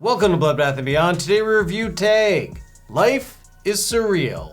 Welcome to Bloodbath and Beyond. Today we review Tag. Life is surreal.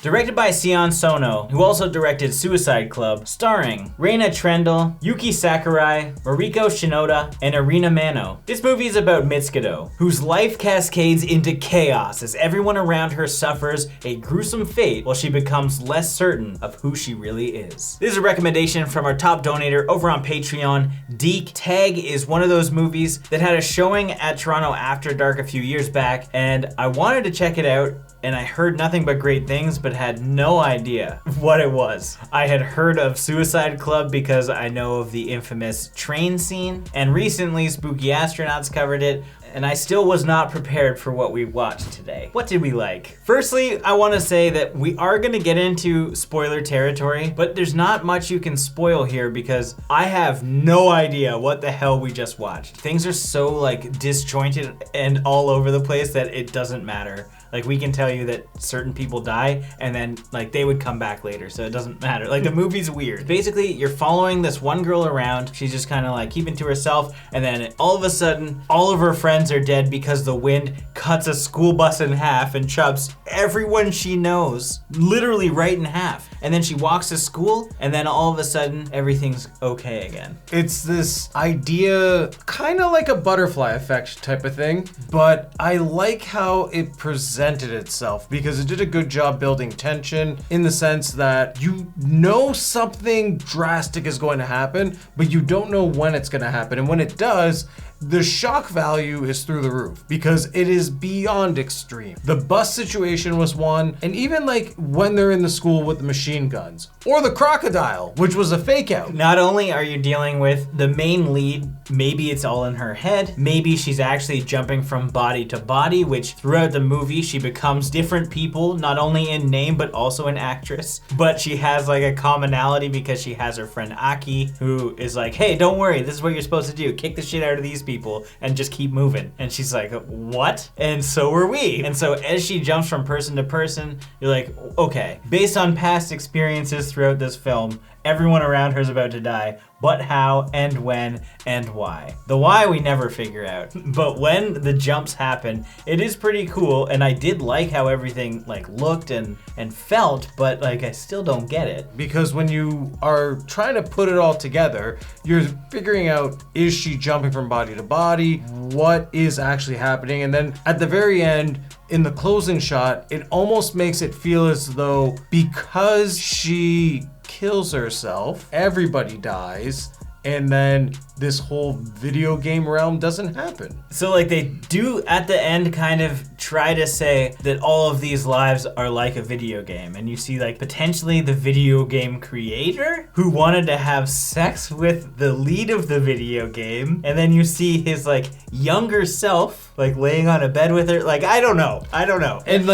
Directed by Sion Sono, who also directed Suicide Club, starring Reina Triendl, Yuki Sakurai, Mariko Shinoda, and Erina Mano. This movie is about Mitsuko, whose life cascades into chaos as everyone around her suffers a gruesome fate while she becomes less certain of who she really is. This is a recommendation from our top donator over on Patreon, Deke. Tag is one of those movies that had a showing at Toronto After Dark a few years back, and I wanted to check it out, and I heard nothing but great things, but had no idea what it was. I had heard of Suicide Club because I know of the infamous train scene, and recently Spooky Astronauts covered it, and I still was not prepared for what we watched today. What did we like? Firstly, I want to say that we are going to get into spoiler territory, but there's not much you can spoil here because I have no idea what the hell we just watched. Things are so disjointed and all over the place that it doesn't matter. We can tell you that certain people die and then they would come back later, so it doesn't matter. The movie's weird. Basically, you're following this one girl around. She's just kind of keeping to herself, and then all of a sudden, all of her friends are dead because the wind cuts a school bus in half and chops everyone she knows literally right in half. And then she walks to school, and then all of a sudden, everything's okay again. It's this idea, kind of like a butterfly effect type of thing, but I like how it presented itself because it did a good job building tension in the sense that you know something drastic is going to happen, but you don't know when it's going to happen. And when it does, the shock value is through the roof because it is beyond extreme. The bus situation was one, and even when they're in the school with the machine guns, or the crocodile, which was a fake out. Not only are you dealing with the main lead, maybe it's all in her head, maybe she's actually jumping from body to body, which throughout the movie she becomes different people, not only in name but also an actress. But she has a commonality because she has her friend Aki, who is hey, don't worry, this is what you're supposed to do, kick the shit out of these people and just keep moving. And she's like, what? And so are we. And so as she jumps from person to person, you're like, okay, based on past experiences throughout this film, everyone around her is about to die, but how and when and why. The why we never figure out, but when the jumps happen, it is pretty cool, and I did like how everything looked and felt, but I still don't get it. Because when you are trying to put it all together, you're figuring out, is she jumping from body to body? What is actually happening? And then at the very end, in the closing shot, it almost makes it feel as though because she kills herself, everybody dies, and then this whole video game realm doesn't happen. So they do at the end kind of try to say that all of these lives are like a video game, and you see potentially the video game creator who wanted to have sex with the lead of the video game, and then you see his younger self laying on a bed with her. I don't know. And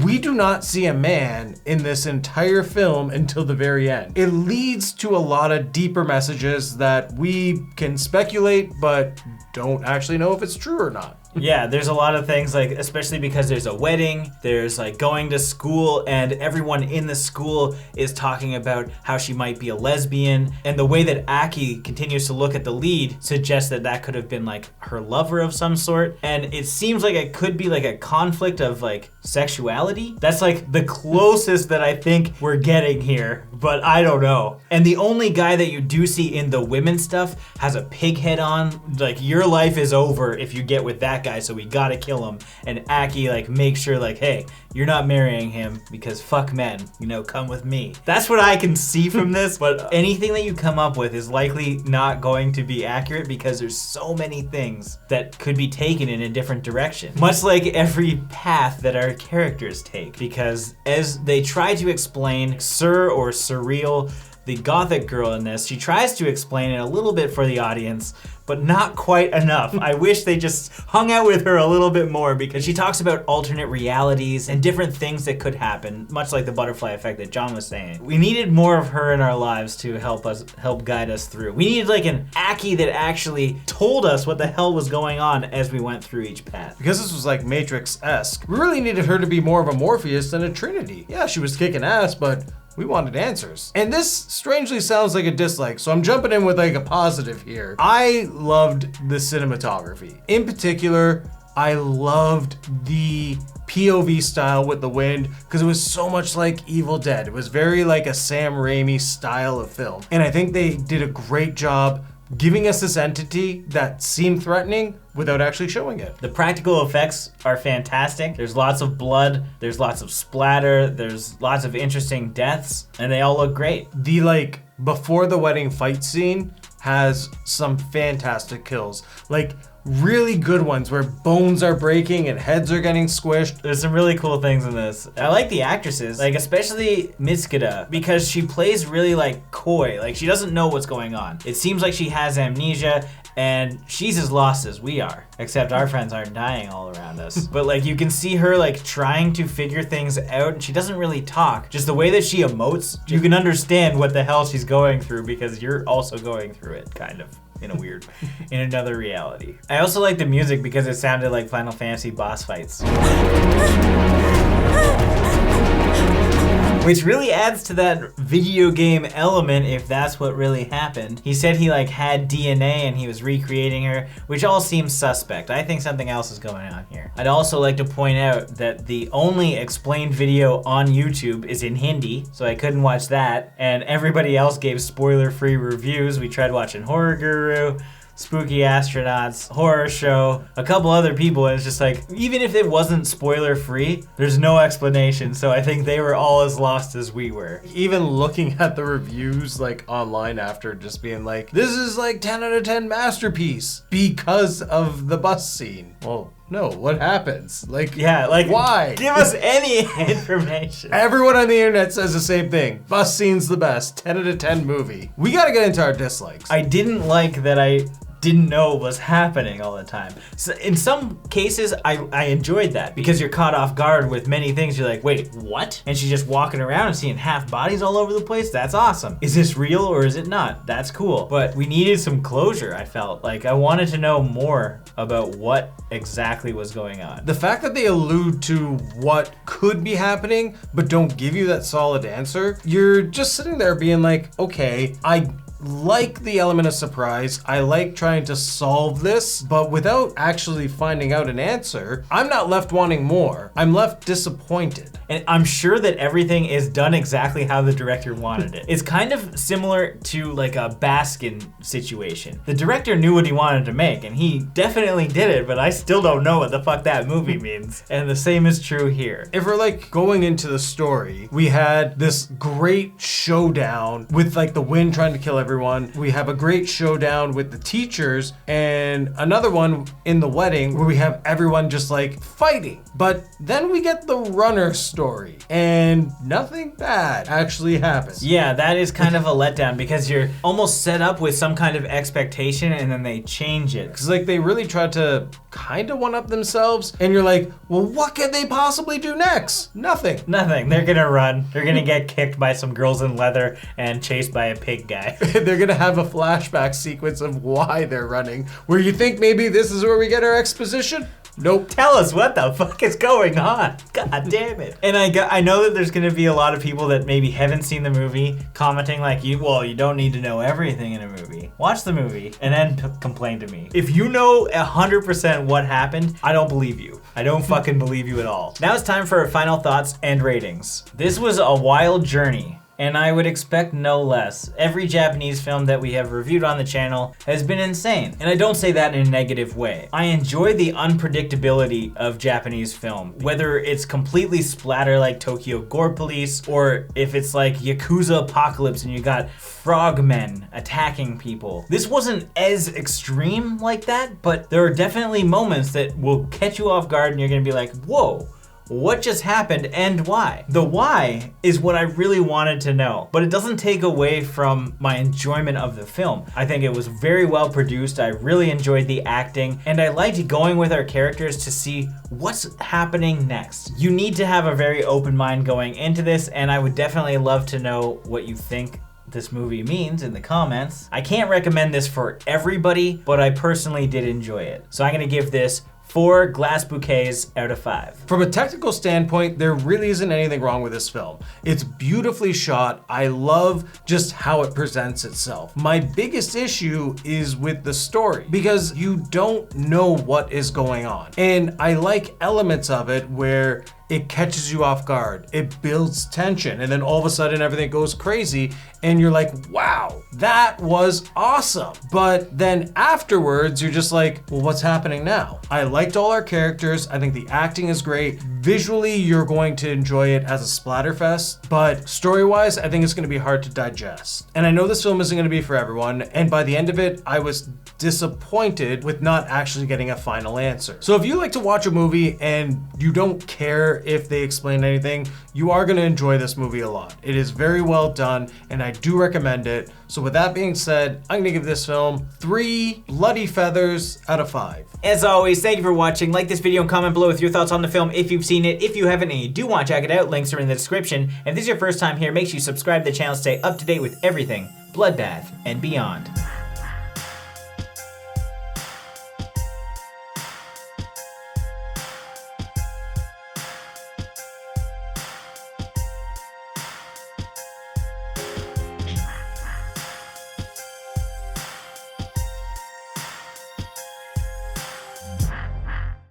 we do not see a man in this entire film until the very end. It leads to a lot of deeper messages that we can speculate, but don't actually know if it's true or not. Yeah, there's a lot of things especially because there's a wedding, there's going to school, and everyone in the school is talking about how she might be a lesbian, and the way that Aki continues to look at the lead suggests that that could have been her lover of some sort, and it seems like it could be a conflict of sexuality. That's the closest that I think we're getting here, but I don't know. And the only guy that you do see in the women stuff has a pig head on, your life is over if you get with that guy, so we gotta kill him. And Aki makes sure hey, you're not marrying him because fuck men, come with me. That's what I can see from this, but anything that you come up with is likely not going to be accurate because there's so many things that could be taken in a different direction. Much like every path that our characters take, because as they try to explain Sir or Surreal, the gothic girl in this, she tries to explain it a little bit for the audience, but not quite enough. I wish they just hung out with her a little bit more because she talks about alternate realities and different things that could happen, much like the butterfly effect that John was saying. We needed more of her in our lives to help guide us through. We needed an Aki that actually told us what the hell was going on as we went through each path. Because this was Matrix-esque, we really needed her to be more of a Morpheus than a Trinity. Yeah, she was kicking ass, but We wanted answers. And this strangely sounds like a dislike, so I'm jumping in with like a positive here. I loved the cinematography. In particular, I loved the POV style with the wind because it was so much like Evil Dead. It was very like a Sam Raimi style of film. And I think they did a great job giving us this entity that seemed threatening without actually showing it. The practical effects are fantastic. There's lots of blood, there's lots of splatter, there's lots of interesting deaths, and they all look great. The like before the wedding fight scene has some fantastic kills. Like really good ones where bones are breaking and heads are getting squished. There's some really cool things in this. I like the actresses, like especially Mitsuda, because she plays really like coy, like she doesn't know what's going on. It seems like she has amnesia and she's as lost as we are, except our friends aren't dying all around us. But like you can see her like trying to figure things out and she doesn't really talk. Just the way that she emotes, you can understand what the hell she's going through because you're also going through it, kind of. In another reality. I also like the music because it sounded like Final Fantasy boss fights. Which really adds to that video game element if that's what really happened. He said he like had DNA and he was recreating her, which all seems suspect. I think something else is going on here. I'd also like to point out that the only explained video on YouTube is in Hindi, so I couldn't watch that, and everybody else gave spoiler-free reviews. We tried watching Horror Guru, Spooky Astronauts, Horror Show, a couple other people, and it's just like, even if it wasn't spoiler free, there's no explanation, so I think they were all as lost as we were. Even looking at the reviews like online after, just being like, this is like 10 out of 10 masterpiece because of the bus scene. Well, no, what happens? Like, yeah, like, why? Give us any information. Everyone on the internet says the same thing. Bus scene's the best. 10 out of 10 movie. We gotta get into our dislikes. I didn't like that I didn't know what was happening all the time. So in some cases, I enjoyed that because you're caught off guard with many things. You're like, wait, what? And she's just walking around and seeing half bodies all over the place. That's awesome. Is this real or is it not? That's cool. But we needed some closure, I felt. Like I wanted to know more about what exactly was going on. The fact that they allude to what could be happening, but don't give you that solid answer, you're just sitting there being like, okay, I like the element of surprise. I like trying to solve this, but without actually finding out an answer, I'm not left wanting more. I'm left disappointed. And I'm sure that everything is done exactly how the director wanted it. It's kind of similar to like a Baskin situation. The director knew what he wanted to make and he definitely did it, but I still don't know what the fuck that movie means. And the same is true here. If we're like going into the story, we had this great showdown with like the wind trying to kill everyone. We have a great showdown with the teachers and another one in the wedding where we have everyone just like fighting. But then we get the runner story and nothing bad actually happens. Yeah, that is kind of a letdown because you're almost set up with some kind of expectation and then they change it. Because like they really tried to kind of one up themselves and you're like, well, what can they possibly do next? Nothing. Nothing. They're gonna run. They're gonna get kicked by some girls in leather and chased by a pig guy. They're gonna have a flashback sequence of why they're running, where you think maybe this is where we get our exposition. Nope. Tell us what the fuck is going on. God damn it. And I know that there's gonna be a lot of people that maybe haven't seen the movie commenting like, you don't need to know everything in a movie. Watch the movie and then complain to me. If you know 100% what happened, I don't believe you. I don't fucking believe you at all. Now it's time for our final thoughts and ratings. This was a wild journey. And I would expect no less. Every Japanese film that we have reviewed on the channel has been insane. And I don't say that in a negative way. I enjoy the unpredictability of Japanese film, whether it's completely splatter like Tokyo Gore Police, or if it's like Yakuza Apocalypse and you got frogmen attacking people. This wasn't as extreme like that, but there are definitely moments that will catch you off guard and you're gonna be like, whoa. What just happened and why? The why is what I really wanted to know, but it doesn't take away from my enjoyment of the film. I think it was very well produced. I really enjoyed the acting and I liked going with our characters to see what's happening next. You need to have a very open mind going into this and I would definitely love to know what you think this movie means in the comments. I can't recommend this for everybody, but I personally did enjoy it. So I'm gonna give this 4 glass bouquets out of 5. From a technical standpoint, there really isn't anything wrong with this film. It's beautifully shot. I love just how it presents itself. My biggest issue is with the story because you don't know what is going on. And I like elements of it where it catches you off guard. It builds tension, and then all of a sudden everything goes crazy and you're like, wow, that was awesome. But then afterwards, you're just like, well, what's happening now? I liked all our characters. I think the acting is great. Visually, you're going to enjoy it as a splatterfest, but story-wise, I think it's gonna be hard to digest. And I know this film isn't gonna be for everyone, and by the end of it, I was disappointed with not actually getting a final answer. So if you like to watch a movie and you don't care if they explain anything, you are gonna enjoy this movie a lot. It is very well done, and I do recommend it. So with that being said, I'm gonna give this film 3 bloody feathers out of 5. As always, thank you for watching. Like this video and comment below with your thoughts on the film if you've seen it. If you haven't and you do want to check it out, links are in the description. And if this is your first time here, make sure you subscribe to the channel to stay up to date with everything Bloodbath and beyond.